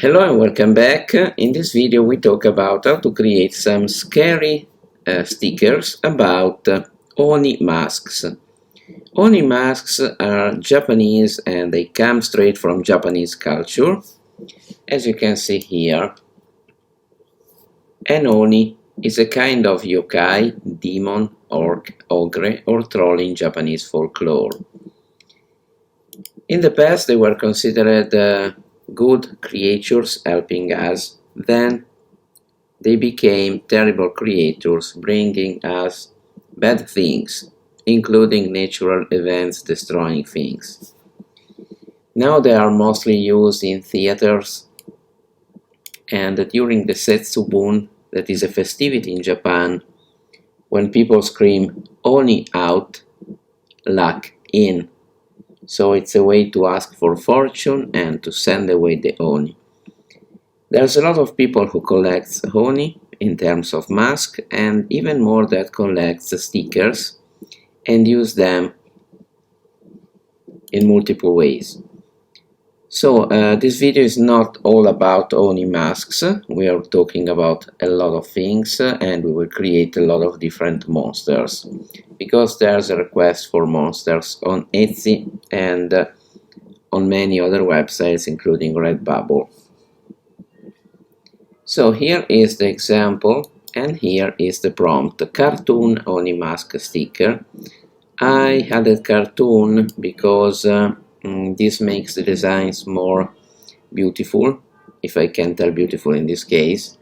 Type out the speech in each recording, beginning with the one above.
Hello and welcome back. In this video we talk about how to create some scary stickers about Oni masks. Oni masks are Japanese and they come straight from Japanese culture. As you can see here, an Oni is a kind of yokai, demon, orc, ogre or troll in Japanese folklore. In the past they were considered good creatures helping us, then they became terrible creatures bringing us bad things, including natural events destroying things. Now they are mostly used in theaters and during the Setsubun, that is a festivity in Japan, when people scream Oni out, luck in. So it's a way to ask for fortune and to send away the Oni. There's a lot of people who collect Oni in terms of mask, and even more that collects stickers and use them in multiple ways. So this video is not all about Oni masks. We are talking about a lot of things and we will create a lot of different monsters, because there's a request for monsters on Etsy and on many other websites including Redbubble. So here is the example and here is the prompt. Cartoon Oni mask sticker. I added cartoon because this makes the designs more beautiful, if I can tell beautiful in this case.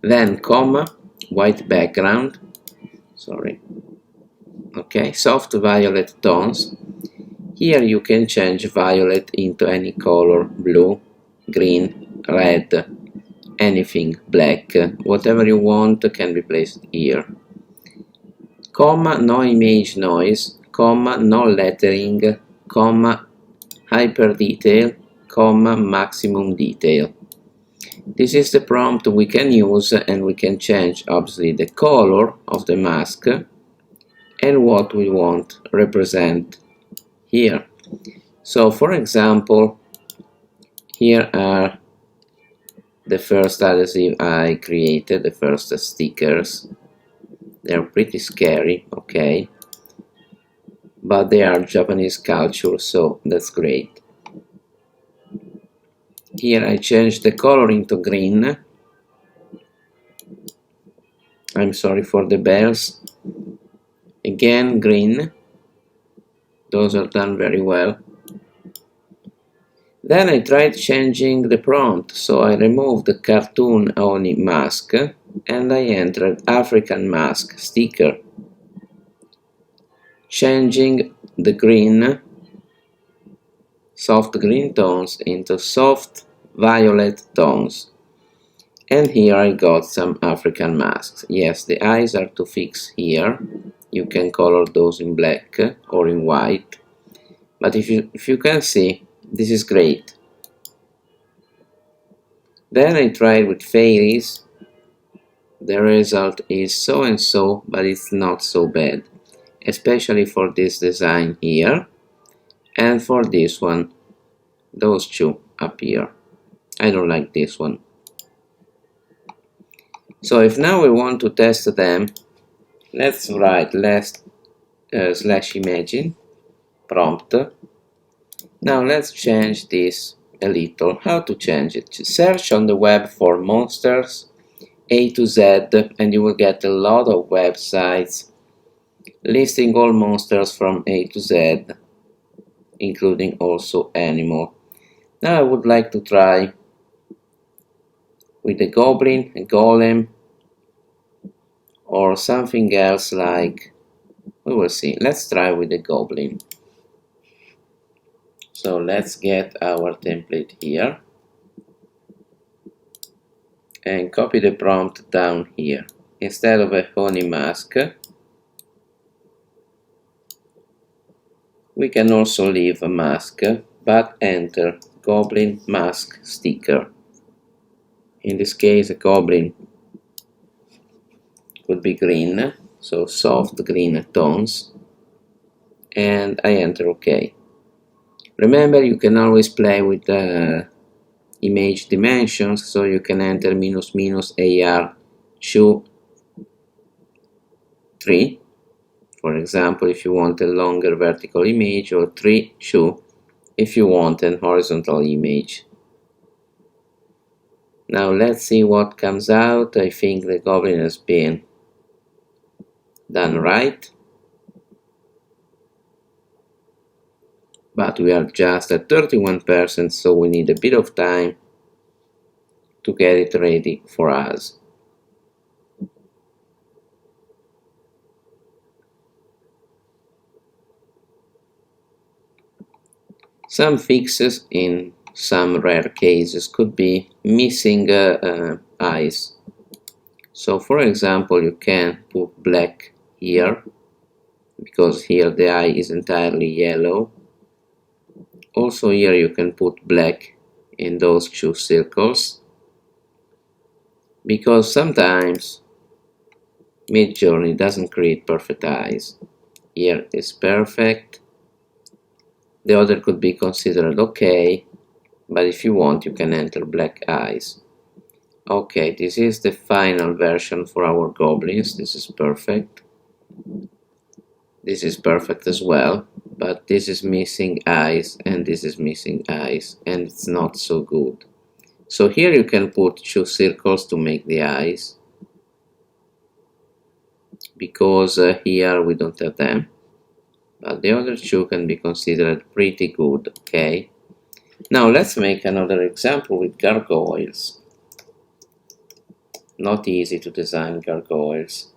Then comma, white background, sorry, okay, soft violet tones. Here you can change violet into any color, blue, green, red, anything, black, whatever you want can be placed here. Comma, no image noise, comma, no lettering, comma, hyper detail, comma, maximum detail. This is the prompt we can use, and we can change obviously the color of the mask and what we want represent here. So for example, here are the first adhesive I created, the first stickers. They're pretty scary, okay, but they are Japanese culture, so that's great. Here I changed the color into green. I'm sorry for the bells. Again green. Those are done very well. Then I tried changing the prompt, so I removed the cartoon Oni mask and I entered African mask sticker, changing the green, soft green tones into soft violet tones. And here I got some African masks. Yes, the eyes are to fix here. You can color those in black or in white. But if you can see, this is great. Then I tried with fairies. The result is so and so, but it's not so bad, especially for this design here and for this one. Those two up here, I don't like this one. So if now we want to test them, let's write slash imagine prompt. Now let's change this a little. How to change it? Search on the web for monsters A to Z and you will get a lot of websites listing all monsters from A to Z, including also animal. Now I would like to try with a goblin, a golem, or something else like, we will see. Let's try with the goblin. So let's get our template here and copy the prompt down here. Instead of a Oni mask, we can also leave a mask, but enter goblin mask sticker. In this case, a goblin could be green, so soft green tones, and I enter OK. Remember, you can always play with image dimensions, so you can enter minus minus AR 2 3, for example, if you want a longer vertical image, or 3 2 if you want an horizontal image. Now let's see what comes out. I think the goblin has been done right, but we are just at 31%, so we need a bit of time to get it ready for us. Some fixes in some rare cases could be missing eyes. So for example, you can put black here, because here the eye is entirely yellow. Also here you can put black in those two circles, because sometimes Midjourney doesn't create perfect eyes. Here is perfect. The other could be considered okay, but if you want, you can enter black eyes. Okay, this is the final version for our goblins. This is perfect. This is perfect as well, but this is missing eyes and this is missing eyes, and it's not so good. So here you can put two circles to make the eyes, because here we don't have them, but the other two can be considered pretty good. Okay, now let's make another example with gargoyles. Not easy to design gargoyles.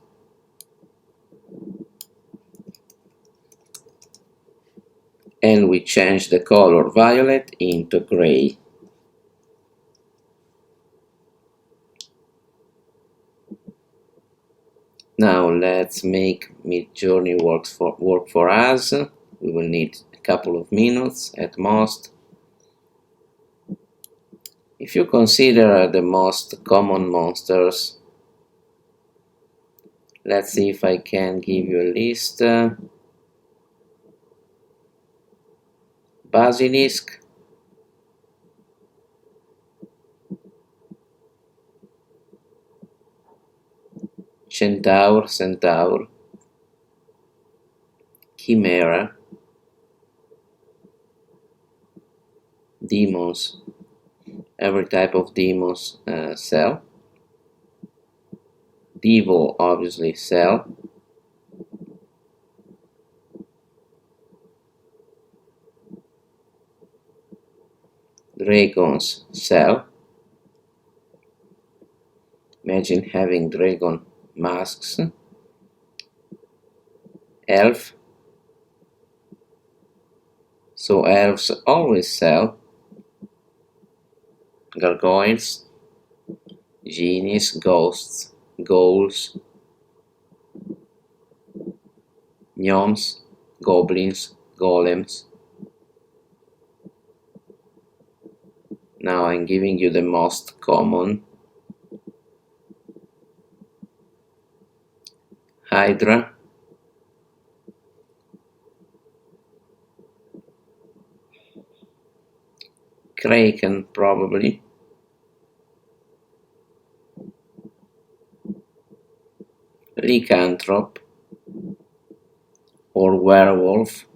And we change the color violet into gray. Now let's make Midjourney work for us. We will need a couple of minutes at most. If you consider the most common monsters, let's see if I can give you a list. Basilisk, Centaur, Chimera, demons, every type of demons sell. Devil obviously sell. Dragons sell. Imagine having dragon masks. Elf. So elves always sell. Gargoyles, genies, ghosts, ghouls, gnomes, goblins, golems. Now I'm giving you the most common. Hydra, Kraken probably, Lycanthrope or Werewolf,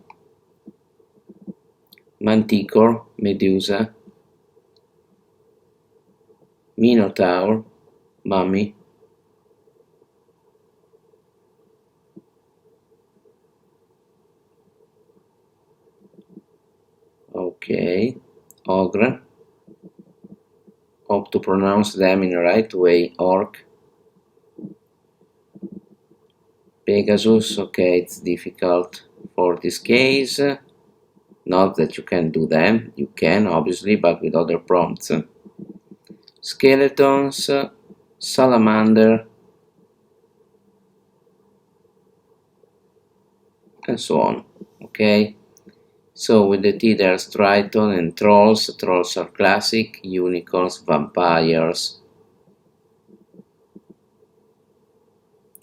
Manticore, Medusa, Minotaur, Mummy, okay, Ogre, hope to pronounce them in the right way, Orc, Pegasus, okay, it's difficult for this case, not that you can do them, you can obviously, but with other prompts. Skeletons, Salamander, and so on, okay? So with the T there's Triton and Trolls. Trolls are classic, unicorns, vampires,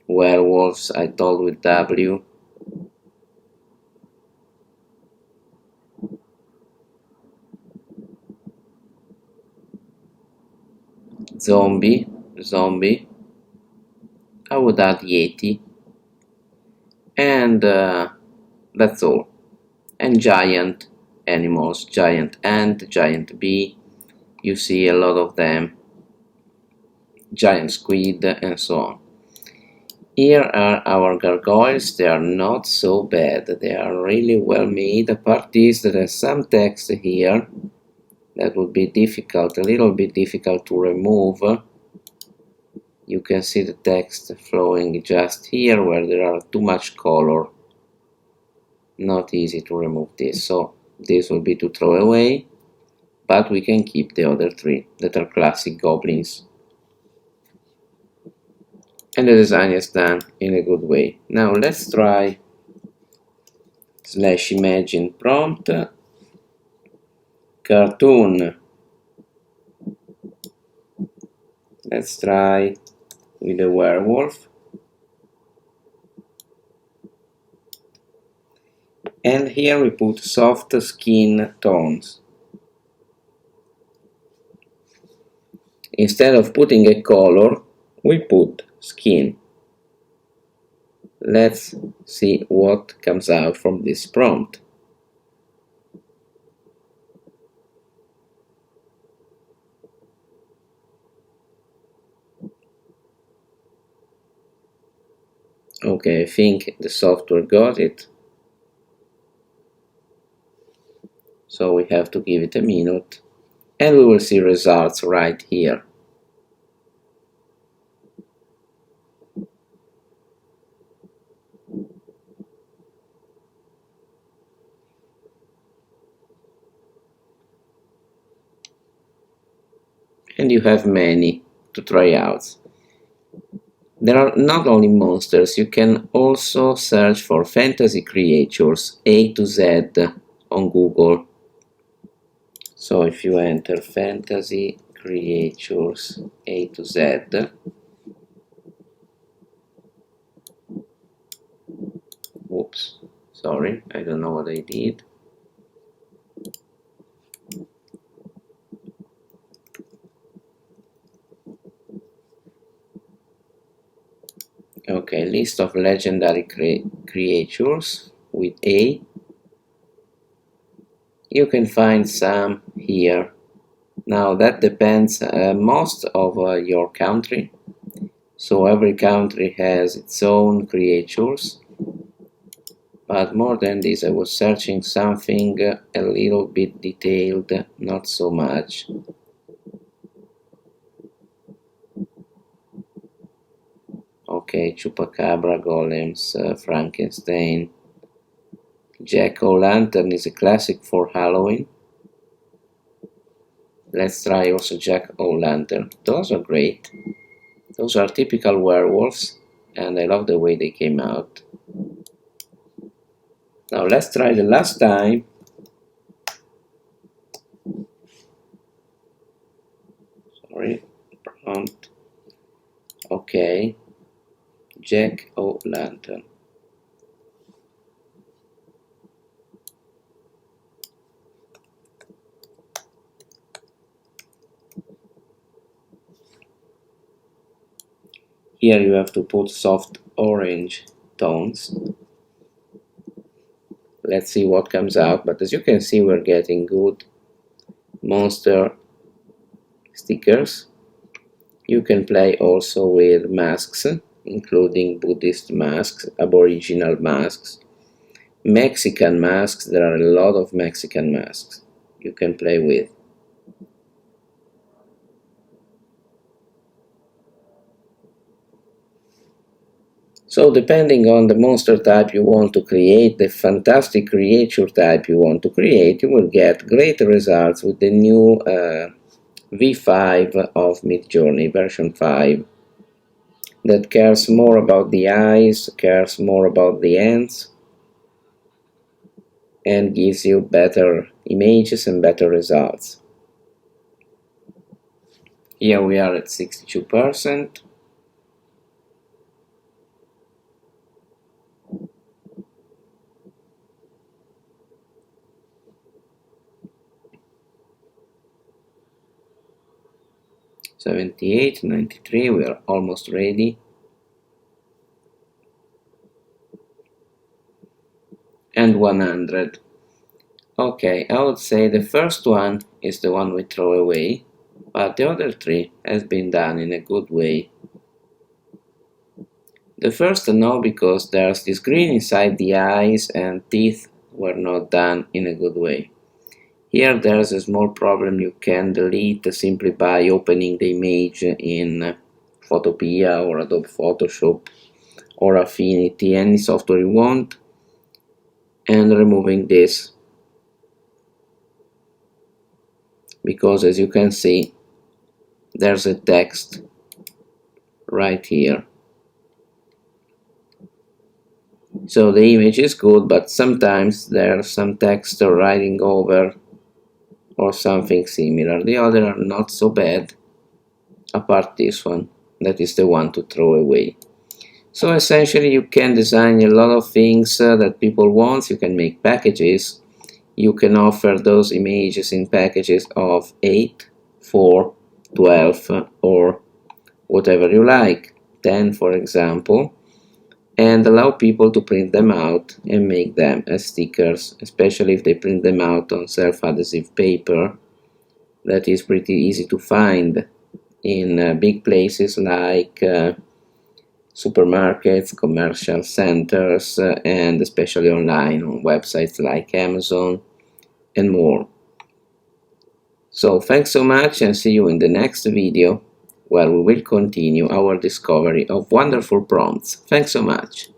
werewolves, I told with W. zombie, zombie. I would add Yeti, and that's all. And giant animals, giant ant, giant bee. You see a lot of them, giant squid, and so on. Here are our gargoyles. They are not so bad. They are really well made. Apart this, there is some text here that would be difficult, a little bit difficult to remove. You can see the text flowing just here where there are too much color. Not easy to remove this, so this will be to throw away, but we can keep the other three that are classic goblins. And the design is done in a good way. Now let's try /imagine prompt cartoon. Let's try with a werewolf. And here we put soft skin tones. Instead of putting a color, we put skin. Let's see what comes out from this prompt. Okay, I think the software got it. So we have to give it a minute and we will see results right here. And you have many to try out. There are not only monsters, you can also search for fantasy creatures A to Z on Google. So if you enter fantasy creatures A to Z, oops, sorry, I don't know what I did. Okay, list of legendary creatures with A. You can find some here. Now that depends most of your country. So every country has its own creatures. But more than this, I was searching something a little bit detailed, not so much. Okay, Chupacabra, Golems, Frankenstein. Jack-o'-lantern is a classic for Halloween. Let's try also Jack-o'-lantern. Those are great. Those are typical werewolves, and I love the way they came out. Now let's try the last time. Sorry, prompt. Okay, Jack-o'-lantern. Here you have to put soft orange tones. Let's see what comes out, but as you can see, we're getting good monster stickers. You can play also with masks, including Buddhist masks, Aboriginal masks, Mexican masks. There are a lot of Mexican masks you can play with. So depending on the monster type you want to create, the fantastic creature type you want to create, you will get great results with the new V5 of Midjourney version 5 that cares more about the eyes, cares more about the ends, and gives you better images and better results. Here we are at 62%. 78, 93, we are almost ready. And 100. Okay, I would say the first one is the one we throw away, but the other three has been done in a good way. The first no, because there's this green inside the eyes and teeth were not done in a good way. Here there's a small problem you can delete simply by opening the image in Photopea or Adobe Photoshop or Affinity, any software you want, and removing this, because as you can see there's a text right here. So the image is good, but sometimes there's some text writing over or something similar. The other are not so bad, apart this one, that is the one to throw away. So essentially you can design a lot of things that people want. You can make packages. You can offer those images in packages of 8, 4, 12 or whatever you like, 10 for example, and allow people to print them out and make them as stickers, especially if they print them out on self-adhesive paper that is pretty easy to find in big places like supermarkets, commercial centers, and especially online on websites like Amazon and more. So thanks so much, and see you in the next video where we will continue our discovery of wonderful prompts. Thanks so much.